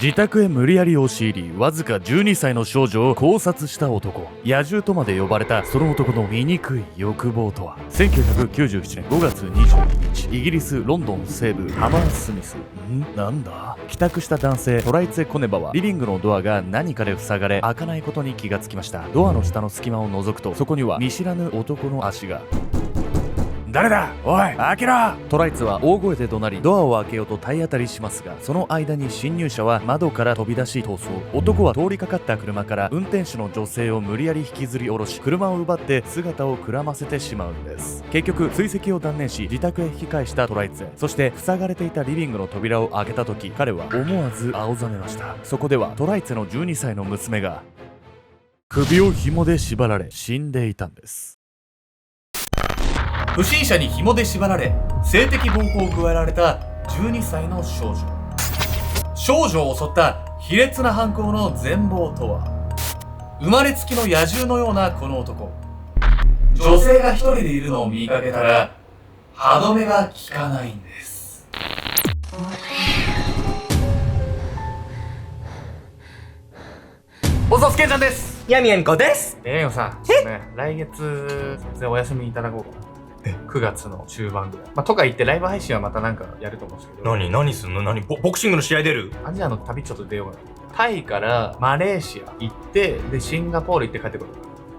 自宅へ無理やり押し入り、わずか12歳の少女を絞殺した男。野獣とまで呼ばれたその男の醜い欲望とは。1997年5月22日、イギリス・ロンドン西部ハマースミス。なんだ？帰宅した男性トライツェ・コネバはリビングのドアが何かで塞がれ開かないことに気がつきました。ドアの下の隙間を覗くと、そこには見知らぬ男の足が。誰だ？おい、開けろ！トライツは大声で怒鳴り、ドアを開けようと体当たりしますが、その間に侵入者は窓から飛び出し逃走。男は通りかかった車から運転手の女性を無理やり引きずり下ろし、車を奪って姿をくらませてしまうんです。結局追跡を断念し、自宅へ引き返したトライツェ。そして塞がれていたリビングの扉を開けた時、彼は思わず青ざめました。そこではトライツェの12歳の娘が首を紐で縛られ死んでいたんです。不審者に紐で縛られ性的暴行を加えられた12歳の少女。少女を襲った卑劣な犯行の全貌とは。生まれつきの野獣のようなこの男。女性が一人でいるのを見かけたら歯止めが効かないんです。おそすけんちゃんです。やみえんこです。よさん、ね、来月撮影お休みいただこうかな。9月の中盤ぐらい。とか言ってライブ配信はまたなんかやると思うんですけど。何すんの？ボクシングの試合出る？アジアの旅ちょっと出ようかな。タイからマレーシア行って、で、シンガポール行って帰ってくる。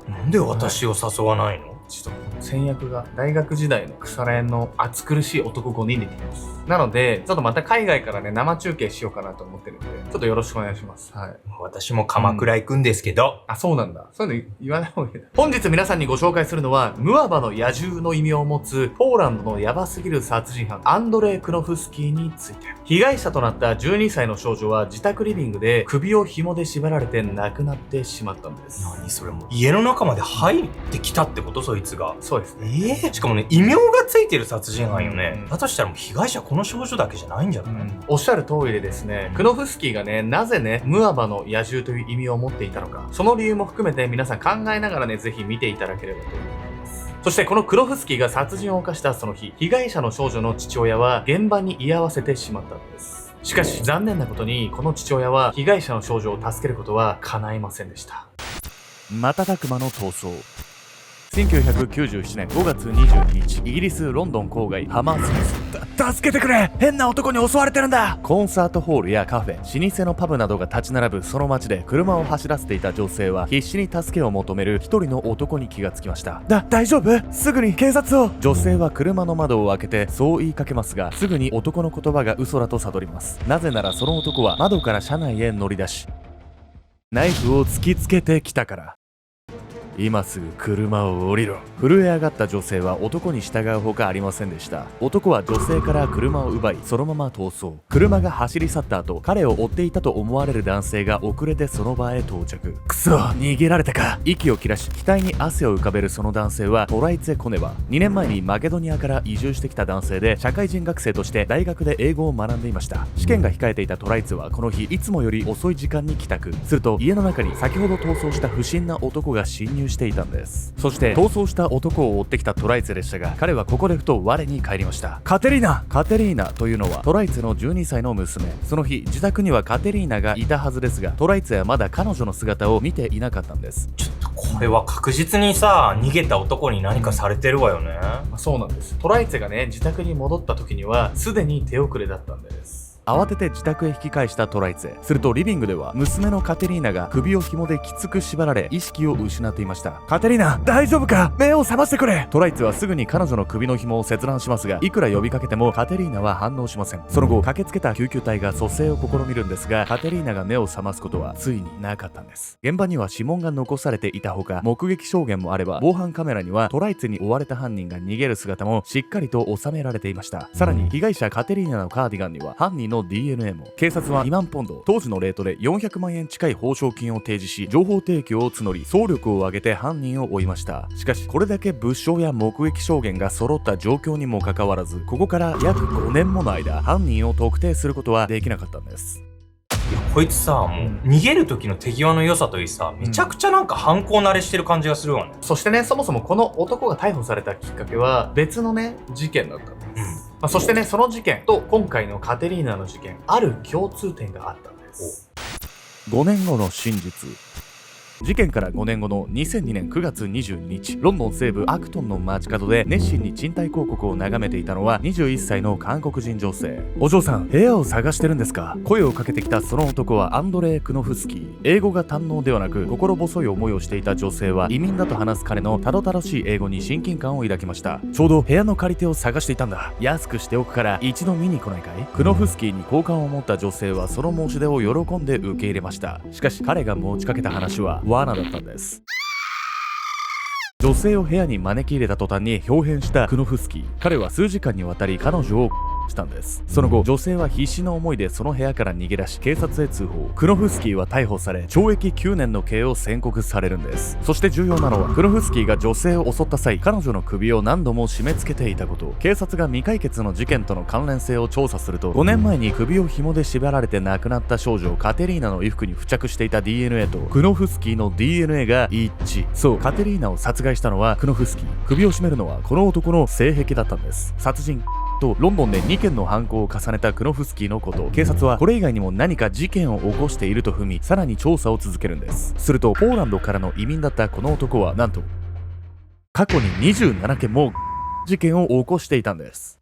なんで私を誘わないの？ちょっと先約が大学時代の腐れ縁の暑苦しい男5人で来てます。なので、ちょっとまた海外からね、生中継しようかなと思ってるんで、ちょっとよろしくお願いします。はい。私も鎌倉行くんですけど。あ、そうなんだ。そういうの言わない方がいいな。本日皆さんにご紹介するのは、ムアバの野獣の意味を持つ、ポーランドのヤバすぎる殺人犯、アンドレイ・クノフスキーについて。被害者となった12歳の少女は自宅リビングで首を紐で縛られて亡くなってしまったんです。何それも？家の中まで入ってきたってこと？そいつが。そうですね。しかもね、異名がついてる殺人犯よね。だとしたらもう被害者この少女だけじゃないんじゃない？おっしゃる通りでですね、クノフスキーがね、なぜね、ムアバの野獣という意味を持っていたのか、その理由も含めて皆さん考えながらね、ぜひ見ていただければと思います。そしてこのクノフスキーが殺人を犯したその日、被害者の少女の父親は現場に居合わせてしまったのです。しかし残念なことに、この父親は被害者の少女を助けることは叶いませんでした。瞬く間の逃走。1997年5月22日、イギリス・ロンドン郊外ハマースミス。助けてくれ！変な男に襲われてるんだ！コンサートホールやカフェ、老舗のパブなどが立ち並ぶその街で車を走らせていた女性は必死に助けを求める一人の男に気がつきました。大丈夫？すぐに警察を！女性は車の窓を開けてそう言いかけますが、すぐに男の言葉が嘘だと悟ります。なぜならその男は窓から車内へ乗り出し、ナイフを突きつけてきたから。今すぐ車を降りろ。震え上がった女性は男に従うほかありませんでした。男は女性から車を奪い、そのまま逃走。車が走り去った後、彼を追っていたと思われる男性が遅れてその場へ到着。くそ、逃げられたか。息を切らし、額に汗を浮かべるその男性はトライツェ・コネバ。2年前にマケドニアから移住してきた男性で、社会人学生として大学で英語を学んでいました。試験が控えていたトライツェはこの日、いつもより遅い時間に帰宅。すると家の中に先ほど逃走した不審な男が侵入していたんです。そして逃走した男を追ってきたトライツェでしたが、彼はここでふと我に返りました。カテリーナというのはトライツェの12歳の娘。その日自宅にはカテリーナがいたはずですが、トライツェはまだ彼女の姿を見ていなかったんです。ちょっとこれは確実にさ、逃げた男に何かされてるわよね。そうなんです。トライツェがね、自宅に戻った時にはすでに手遅れだったんです。慌てて自宅へ引き返したトライツェ。するとリビングでは娘のカテリーナが首を紐できつく縛られ意識を失っていました。カテリーナ、大丈夫か？目を覚ましてくれ！トライツェはすぐに彼女の首の紐を切断しますが、いくら呼びかけてもカテリーナは反応しません。その後駆けつけた救急隊が蘇生を試みるんですが、カテリーナが目を覚ますことはついになかったんです。現場には指紋が残されていたほか、目撃証言もあれば防犯カメラにはトライツェに追われた犯人が逃げる姿もしっかりと収められていました。さらに被害者カテリーナのカーディガンには犯人の DNA も。警察は2万ポンド、当時のレートで400万円近い報奨金を提示し、情報提供を募り、総力を挙げて犯人を追いました。しかしこれだけ物証や目撃証言が揃った状況にもかかわらず、ここから約5年もの間犯人を特定することはできなかったんです。いや、こいつさ、もう逃げる時の手際の良さといいさ、めちゃくちゃなんか犯行慣れしてる感じがするわね。そしてね、そもそもこの男が逮捕されたきっかけは別のね、事件だったんです。そしてね、その事件と今回のカテリーナの事件、ある共通点があったんです。です。5年後の真実。事件から5年後の2002年9月22日、ロンドン西部アクトンの街角で熱心に賃貸広告を眺めていたのは21歳の韓国人女性。お嬢さん、部屋を探してるんですか？声をかけてきたその男はアンドレイ・クノフスキー。英語が堪能ではなく心細い思いをしていた女性は移民だと話す彼のたどたどしい英語に親近感を抱きました。ちょうど部屋の借り手を探していたんだ。安くしておくから一度見に来ないかい？クノフスキーに好感を持った女性はその申し出を喜んで受け入れました。しかし彼が持ちかけた話は罠だったんです。女性を部屋に招き入れた途端に豹変したクノフスキー。彼は数時間にわたり彼女をしたんです。その後、女性は必死の思いでその部屋から逃げ出し警察へ通報。クノフスキーは逮捕され懲役9年の刑を宣告されるんです。そして重要なのはクノフスキーが女性を襲った際、彼女の首を何度も締め付けていたこと。警察が未解決の事件との関連性を調査すると、5年前に首を紐で縛られて亡くなった少女カテリーナの衣服に付着していた DNA とクノフスキーの DNA が一致。そう、カテリーナを殺害したのはクノフスキー。首を絞めるのはこの男の性癖だったんです。殺人とロンドンで2件の犯行を重ねたクノフスキーのこと。警察はこれ以外にも何か事件を起こしていると踏み、さらに調査を続けるんです。するとポーランドからの移民だったこの男はなんと過去に27件も事件を起こしていたんです。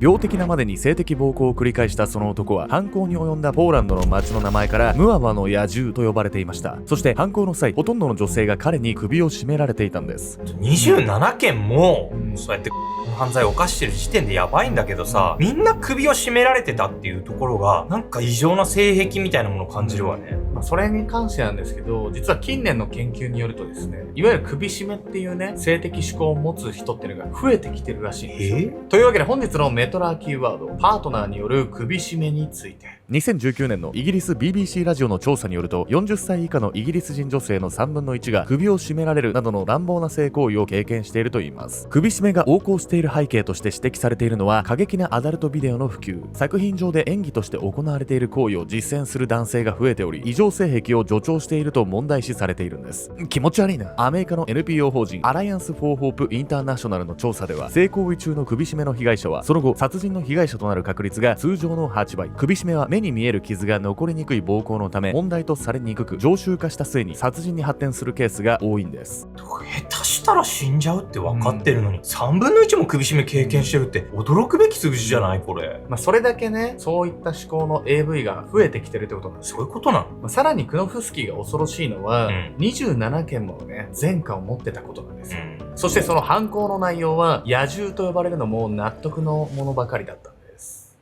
病的なまでに性的暴行を繰り返したその男は犯行に及んだポーランドの町の名前からムアバの野獣と呼ばれていました。そして犯行の際、ほとんどの女性が彼に首を絞められていたんです。27件も、そうやって犯罪を犯してる時点でやばいんだけどさ、みんな首を絞められてたっていうところがなんか異常な性癖みたいなものを感じるわね。それに関してなんですけど、実は近年の研究によるとですね、いわゆる首絞めっていうね、性的指向を持つ人っていうのが増えてきてるらしいんですよ。というわけで本日のメトラーキーワード、パートナーによる首絞めについて。2019年のイギリス BBC ラジオの調査によると、40歳以下のイギリス人女性の3分の1が首を絞められるなどの乱暴な性行為を経験しているといいます。首絞めが横行している背景として指摘されているのは、過激なアダルトビデオの普及。作品上で演技として行われている行為を実践する男性が増えており、異常性癖を助長していると問題視されているんです。気持ち悪いな。アメリカの NPO 法人アライアンス・フォー・ホープ・インターナショナルの調査では、性行為中の首絞めの被害者はその後殺人の被害者となる確率が通常の8倍。首絞めは目に見える傷が残りにくい暴行のため問題とされにくく、常習化した末に殺人に発展するケースが多いんです。下手したら死んじゃうって分かってるのに、3分の1も首絞め経験してるって驚くべき数字じゃないこれ。それだけね、そういった思考の AV が増えてきてるってことなんですよ。そういうことなの？さらにクノフスキーが恐ろしいのは、27件ものね、前科を持ってたことなんですよ。そしてその犯行の内容は野獣と呼ばれるのも納得のものばかりだったんです。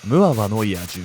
ムアバの野獣。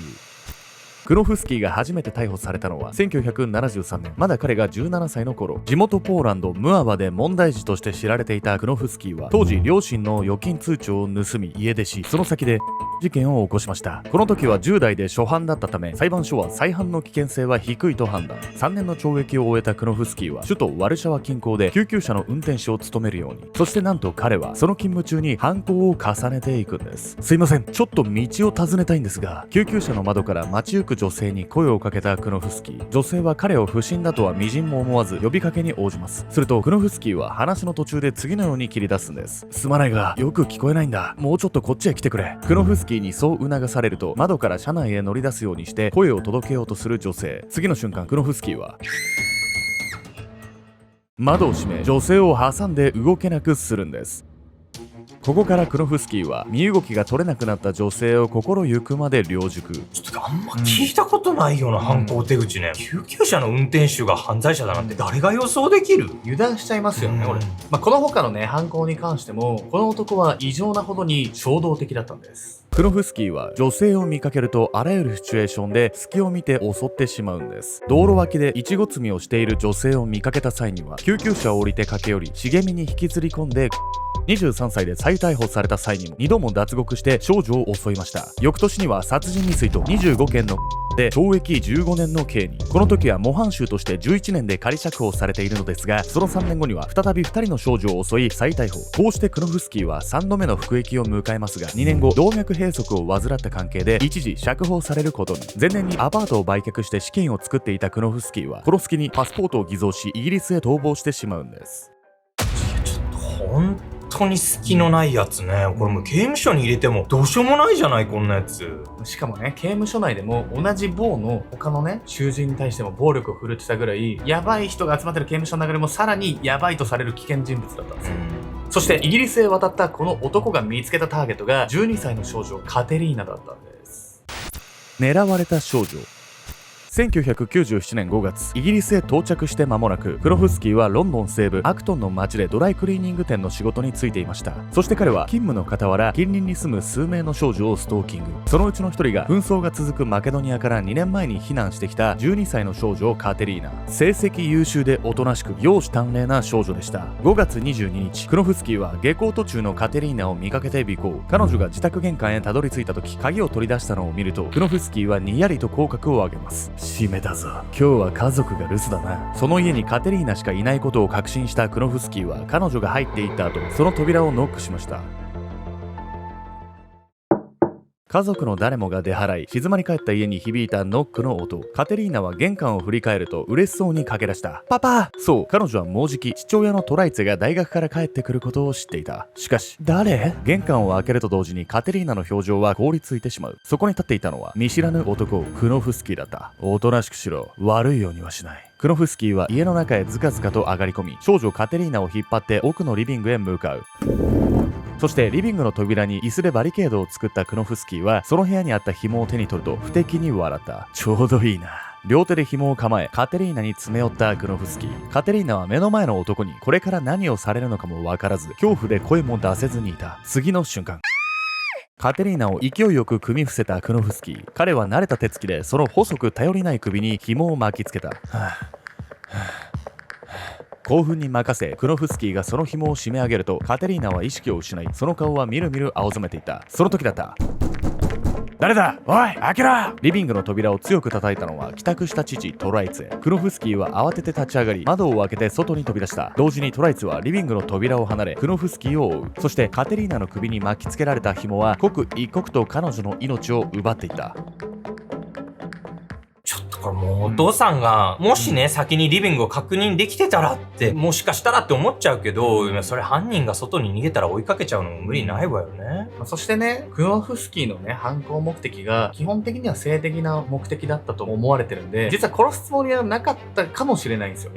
クノフスキーが初めて逮捕されたのは1973年。まだ彼が17歳の頃、地元ポーランドムアバで問題児として知られていたクノフスキーは、当時両親の預金通帳を盗み家出し、その先で事件を起こしました。この時は10代で初犯だったため、裁判所は再犯の危険性は低いと判断。3年の懲役を終えたクノフスキーは首都ワルシャワ近郊で救急車の運転手を務めるように。そしてなんと彼はその勤務中に犯行を重ねていくんです。すいません、ちょっと道を尋ねたいんですが。救急車の窓から街行く女性に声をかけたクノフスキー。女性は彼を不審だとは微塵も思わず呼びかけに応じます。するとクノフスキーは話の途中で次のように切り出すんです。すまないがよく聞こえないんだ。もうちょっとこっちへ来てくれ。クノフスキーにそう促されると、窓から車内へ乗り出すようにして声を届けようとする女性。次の瞬間、クノフスキーは窓を閉め、女性を挟んで動けなくするんです。ここからクノフスキーは身動きが取れなくなった女性を心ゆくまで凌熟。ちょっとあんま聞いたことないような犯行手口ね。救急車の運転手が犯罪者だなんて誰が予想できる？油断しちゃいますよね、これ。この他のね、犯行に関しても、この男は異常なほどに衝動的だったんです。クノフスキーは女性を見かけるとあらゆるシチュエーションで隙を見て襲ってしまうんです。道路脇でイチゴ摘みをしている女性を見かけた際には救急車を降りて駆け寄り、茂みに引きずり込んで、23歳で再逮捕された際にも2度も脱獄して少女を襲いました。翌年には殺人未遂と25件ので懲役15年の刑に。この時は模範囚として11年で仮釈放されているのですが、その3年後には再び2人の少女を襲い再逮捕。こうしてクノフスキーは3度目の服役を迎えますが、2年後動脈閉塞を患った関係で一時釈放されることに。前年にアパートを売却して資金を作っていたクノフスキーはこの隙にパスポートを偽造しイギリスへ逃亡してしまうんです。ちょっと本当に隙のないやつね。これもう刑務所に入れてもどうしようもないじゃない、こんなやつ。しかもね、刑務所内でも同じ某の他のね、囚人に対しても暴力を振るってたぐらい、やばい人が集まってる刑務所の中でもさらにやばいとされる危険人物だったんですよ。そしてイギリスへ渡ったこの男が見つけたターゲットが12歳の少女カテリーナだったんです。狙われた少女。1997年5月、イギリスへ到着して間もなく、クロフスキーはロンドン西部アクトンの町でドライクリーニング店の仕事に就いていました。そして彼は勤務の傍ら、近隣に住む数名の少女をストーキング。そのうちの一人が紛争が続くマケドニアから2年前に避難してきた12歳の少女カテリーナ。成績優秀でおとなしく、容姿端麗な少女でした。5月22日、クロフスキーは下校途中のカテリーナを見かけて尾行。彼女が自宅玄関へたどり着いた時、鍵を取り出したのを見ると、クロフスキーはにやりと口角を上げます。閉めたぞ。今日は家族が留守だな。その家にカテリーナしかいないことを確信したクノフスキーは彼女が入っていった後、その扉をノックしました。家族の誰もが出払い、静まり返った家に響いたノックの音。カテリーナは玄関を振り返ると嬉しそうに駆け出した。パパ！そう、彼女はもうじき父親のトライツェが大学から帰ってくることを知っていた。しかし、誰？玄関を開けると同時にカテリーナの表情は凍りついてしまう。そこに立っていたのは見知らぬ男、クノフスキーだった。おとなしくしろ。悪いようにはしない。クノフスキーは家の中へズカズカと上がり込み、少女カテリーナを引っ張って奥のリビングへ向かう。そしてリビングの扉に椅子でバリケードを作ったクノフスキーはその部屋にあった紐を手に取ると不敵に笑った。ちょうどいいな。両手で紐を構えカテリーナに詰め寄ったクノフスキー。カテリーナは目の前の男にこれから何をされるのかも分からず、恐怖で声も出せずにいた。次の瞬間、カテリーナを勢いよく組み伏せたクノフスキー。彼は慣れた手つきでその細く頼りない首に紐を巻きつけた。興奮に任せクノフスキーがその紐を締め上げると、カテリーナは意識を失い、その顔はみるみる青ざめていた。その時だった。誰だ？おい、開けろ！リビングの扉を強く叩いたのは帰宅した父トライツェ。クノフスキーは慌てて立ち上がり、窓を開けて外に飛び出した。同時にトライツはリビングの扉を離れクノフスキーを追う。そしてカテリーナの首に巻きつけられた紐は刻一刻と彼女の命を奪っていった。これもうお父さんがもしね、先にリビングを確認できてたらって、もしかしたらって思っちゃうけど、それ犯人が外に逃げたら追いかけちゃうのも無理ないわよね。そしてね、クノフスキーのね、犯行目的が基本的には性的な目的だったと思われてるんで、実は殺すつもりはなかったかもしれないんですよ。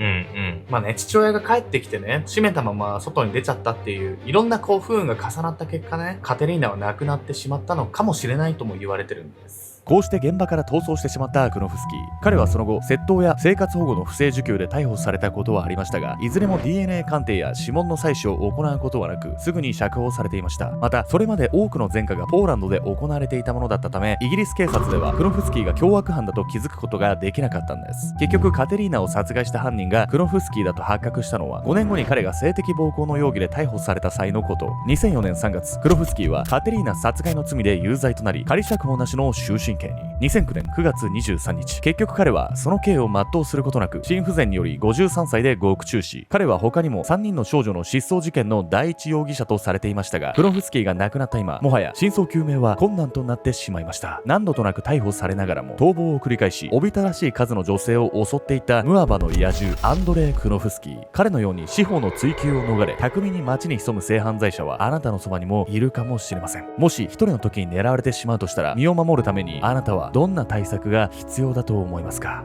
まあね、父親が帰ってきてね、閉めたまま外に出ちゃったっていういろんな不運が重なった結果ね、カテリーナは亡くなってしまったのかもしれないとも言われてるんです。こうして現場から逃走してしまったクノフスキー。彼はその後、窃盗や生活保護の不正受給で逮捕されたことはありましたが、いずれも DNA 鑑定や指紋の採取を行うことはなく、すぐに釈放されていました。また、それまで多くの前科がポーランドで行われていたものだったため、イギリス警察ではクノフスキーが凶悪犯だと気づくことができなかったんです。結局、カテリーナを殺害した犯人がクノフスキーだと発覚したのは、5年後に彼が性的暴行の容疑で逮捕された際のこと。2004年3月、クノフスキーはカテリーナ殺害の罪で有罪となり、仮釈放なしの終身刑に。2009年9月23日、結局彼はその刑を全うすることなく、心不全により53歳で獄中死。彼は他にも3人の少女の失踪事件の第一容疑者とされていましたが、クノフスキーが亡くなった今、もはや真相究明は困難となってしまいました。何度となく逮捕されながらも逃亡を繰り返し、おびただしい数の女性を襲っていたムアバの野獣アンドレイ・クノフスキー。彼のように司法の追及を逃れ、巧みに街に潜む性犯罪者はあなたのそばにもいるかもしれません。もし一人の時に狙われてしまうとしたら、身を守るためにあなたはどんな対策が必要だと思いますか？